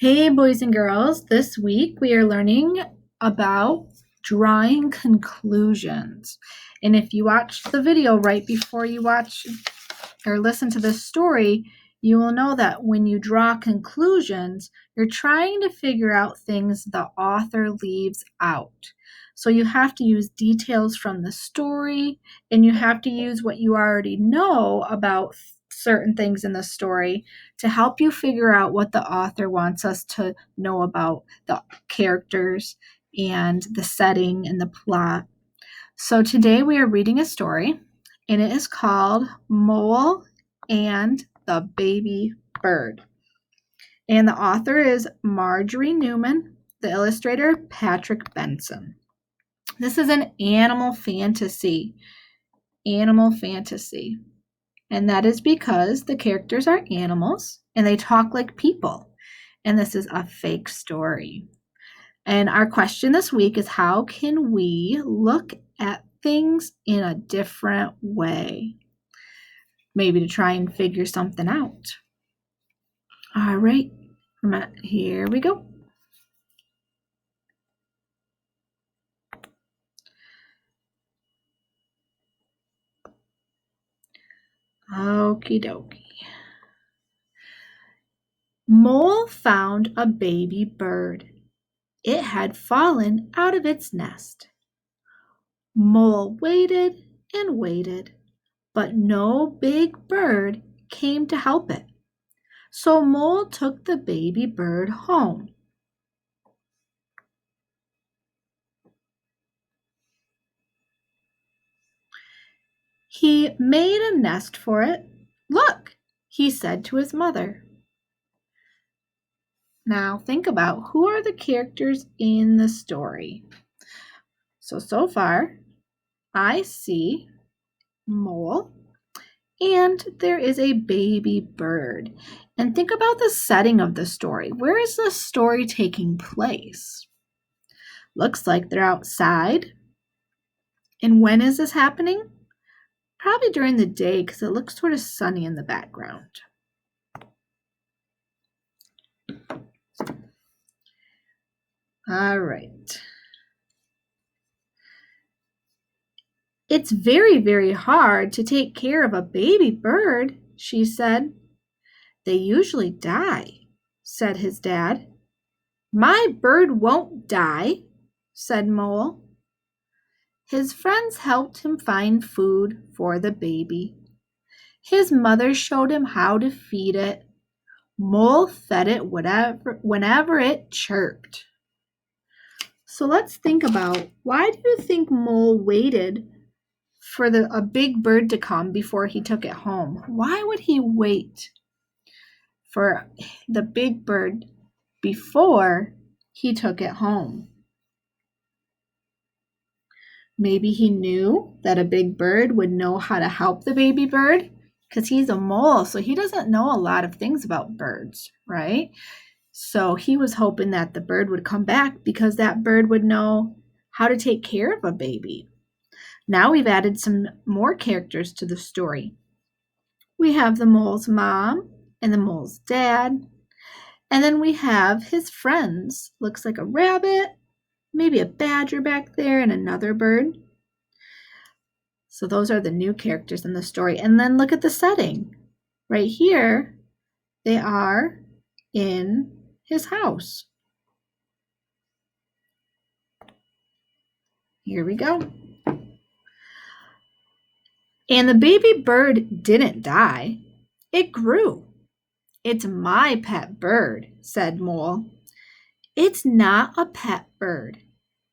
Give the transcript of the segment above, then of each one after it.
Hey, boys and girls. This week we are learning about drawing conclusions. And if you watched the video right before you watch or listen to this story, you will know that when you draw conclusions, you're trying to figure out things the author leaves out. So you have to use details from the story, and you have to use what you already know about certain things in the story to help you figure out what the author wants us to know about the characters and the setting and the plot. So today we are reading a story, and it is called Mole and the Baby Bird. And the author is Marjorie Newman, the illustrator Patrick Benson. This is an animal fantasy. And that is because the characters are animals and they talk like people. And this is a fake story. And our question this week is, how can we look at things in a different way? Maybe to try and figure something out. All right, here we go. Okie dokie. Mole found a baby bird. It had fallen out of its nest. Mole waited and waited, but no big bird came to help it. So Mole took the baby bird home. He made a nest for it. Look, he said to his mother. Now think about, who are the characters in the story? So far, I see Mole, and there is a baby bird. And think about the setting of the story. Where is the story taking place? Looks like they're outside. And when is this happening? Probably during the day, because it looks sort of sunny in the background. All right. It's very, very hard to take care of a baby bird, she said. They usually die, said his dad. My bird won't die, said Mole. His friends helped him find food for the baby. His mother showed him how to feed it. Mole fed it whenever it chirped. So let's think about, why do you think Mole waited for a big bird to come before he took it home? Why would he wait for the big bird before he took it home? Maybe he knew that a big bird would know how to help the baby bird, because he's a mole, so he doesn't know a lot of things about birds, right? So he was hoping that the bird would come back because that bird would know how to take care of a baby. Now we've added some more characters to the story. We have the mole's mom and the mole's dad, and then we have his friends. Looks like a rabbit, maybe a badger back there, and another bird. So those are the new characters in the story. And then look at the setting. Right here, they are in his house. Here we go. And the baby bird didn't die. It grew. It's my pet bird, said Mole. It's not a pet bird.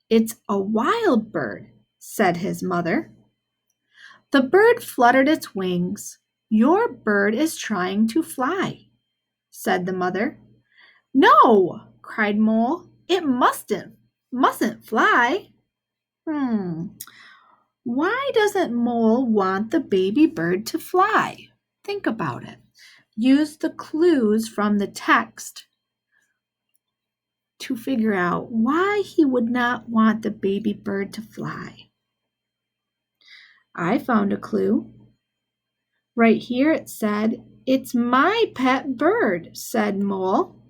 It's a wild bird, said his mother. The bird fluttered its wings. Your bird is trying to fly, said the mother. No, cried Mole. It mustn't fly. Why doesn't Mole want the baby bird to fly? Think about it. Use the clues from the text to figure out why he would not want the baby bird to fly. I found a clue. Right here it said, it's my pet bird, said Mole.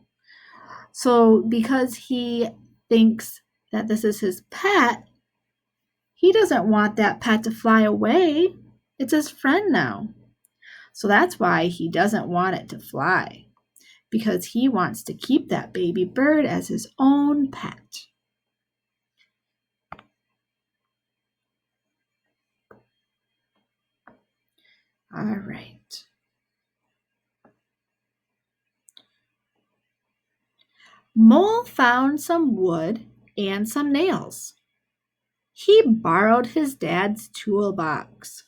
So because he thinks that this is his pet, he doesn't want that pet to fly away. It's his friend now. So that's why he doesn't want it to fly, because he wants to keep that baby bird as his own pet. All right. Mole found some wood and some nails. He borrowed his dad's toolbox.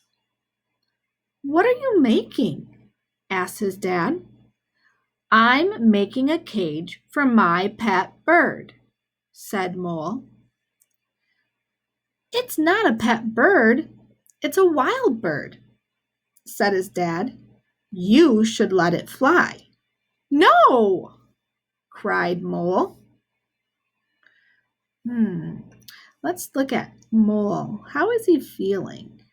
"What are you making?" asked his dad. "I'm making a cage for my pet bird," said Mole. "It's not a pet bird, it's a wild bird," said his dad. "You should let it fly." "No!" cried Mole. Let's look at Mole. How is he feeling?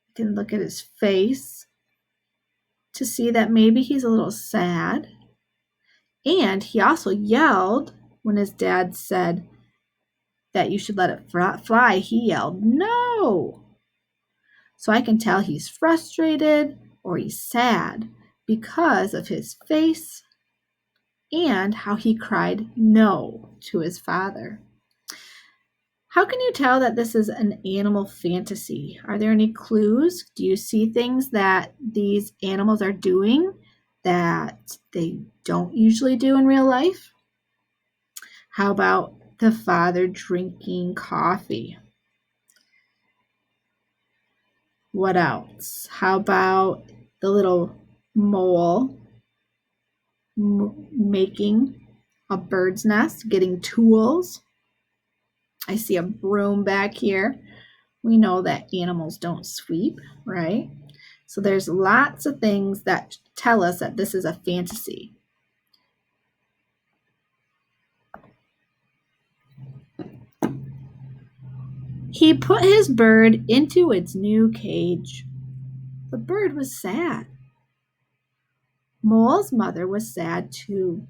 You can look at his face to see that maybe he's a little sad. And he also yelled when his dad said that you should let it fly. He yelled, "No!" So I can tell he's frustrated or he's sad because of his face and how he cried no to his father. How can you tell that this is an animal fantasy? Are there any clues? Do you see things that these animals are doing that they don't usually do in real life? How about the father drinking coffee? What else? How about the little mole making a bird's nest, getting tools? I see a broom back here. We know that animals don't sweep, right? So there's lots of things that tell us that this is a fantasy. He put his bird into its new cage. The bird was sad. Mole's mother was sad too,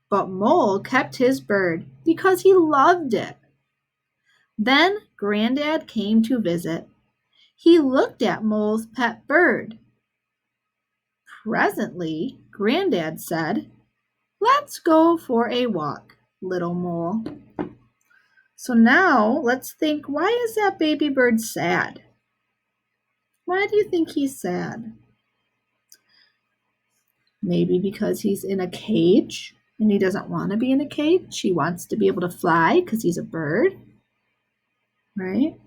but Mole kept his bird because he loved it. Then Granddad came to visit. He looked at Mole's pet bird. Presently, Granddad said, "Let's go for a walk, little Mole." So now let's think, why is that baby bird sad? Why do you think he's sad? Maybe because he's in a cage and he doesn't want to be in a cage. He wants to be able to fly because he's a bird, right?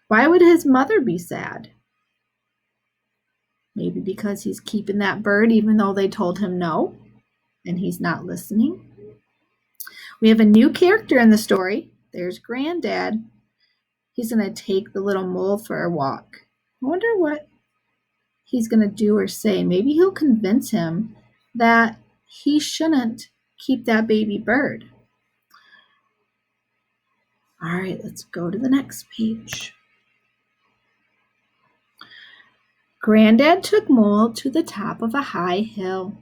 Why would his mother be sad? Maybe because he's keeping that bird even though they told him no and he's not listening. We have a new character in the story. There's Granddad. He's going to take the little mole for a walk. I wonder what he's going to do or say. Maybe he'll convince him that he shouldn't keep that baby bird. All right, let's go to the next page. Granddad took Mole to the top of a high hill.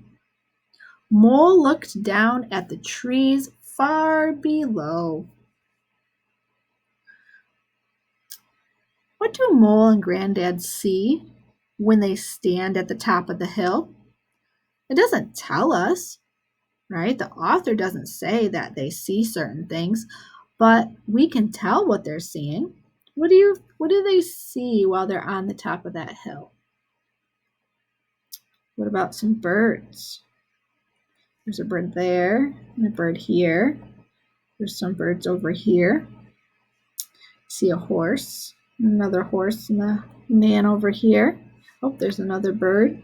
Mole looked down at the trees far below. What do Mole and Granddad see when they stand at the top of the hill? It doesn't tell us, right? The author doesn't say that they see certain things, but we can tell what they're seeing. What do they see while they're on the top of that hill? What about some birds? There's a bird there and a bird here. There's some birds over here. See a horse, another horse, and a man over here. Oh, there's another bird.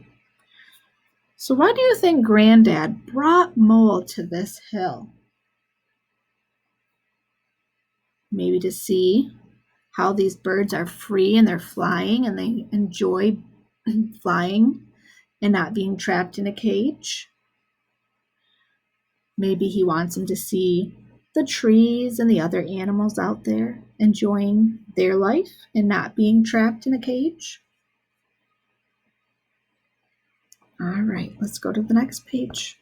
So why do you think Granddad brought Mole to this hill? Maybe to see how these birds are free and they're flying and they enjoy flying and not being trapped in a cage. Maybe he wants him to see the trees and the other animals out there enjoying their life and not being trapped in a cage. All right, let's go to the next page.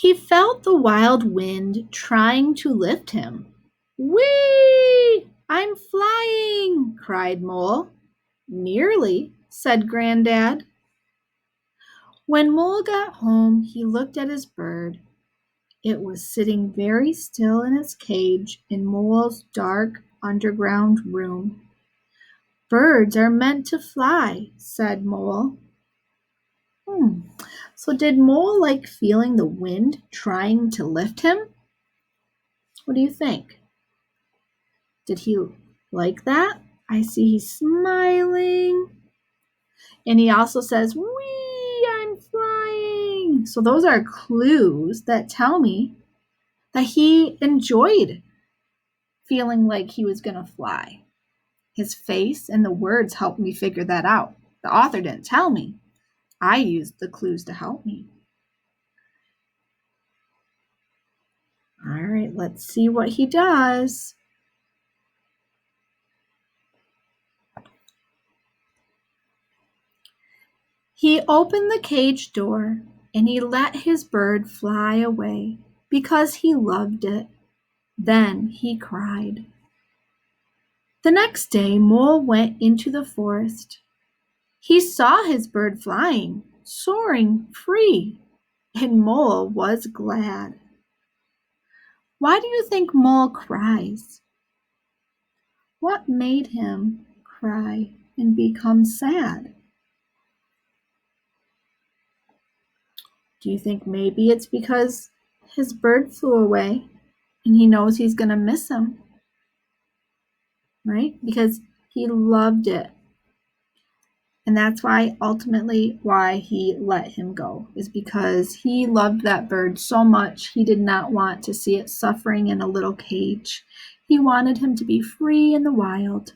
He felt the wild wind trying to lift him. Whee! I'm flying, cried Mole. Nearly, said Granddad. When Mole got home, he looked at his bird. It was sitting very still in its cage in Mole's dark underground room. Birds are meant to fly, said Mole. So did Mole like feeling the wind trying to lift him? What do you think? Did he like that? I see he's smiling. And he also says, whee, I'm flying. So those are clues that tell me that he enjoyed feeling like he was going to fly. His face and the words helped me figure that out. The author didn't tell me. I used the clues to help me. All right, let's see what he does. He opened the cage door and he let his bird fly away because he loved it. Then he cried. The next day, Mole went into the forest. He saw his bird flying, soaring free, and Mole was glad. Why do you think Mole cries? What made him cry and become sad? Do you think maybe it's because his bird flew away and he knows he's going to miss him? Right? Because he loved it. And that's why ultimately why he let him go, is because he loved that bird so much he did not want to see it suffering in a little cage. He wanted him to be free in the wild.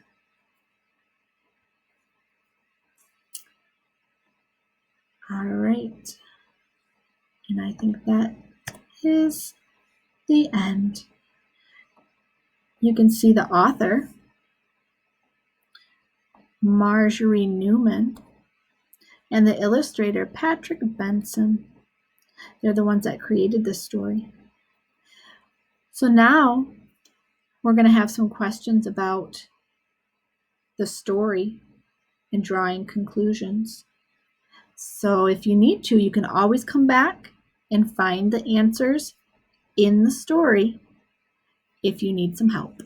All right. And I think that is the end. You can see the author, Marjorie Newman, and the illustrator, Patrick Benson. They're the ones that created this story. So now we're going to have some questions about the story and drawing conclusions. So if you need to, you can always come back and find the answers in the story if you need some help.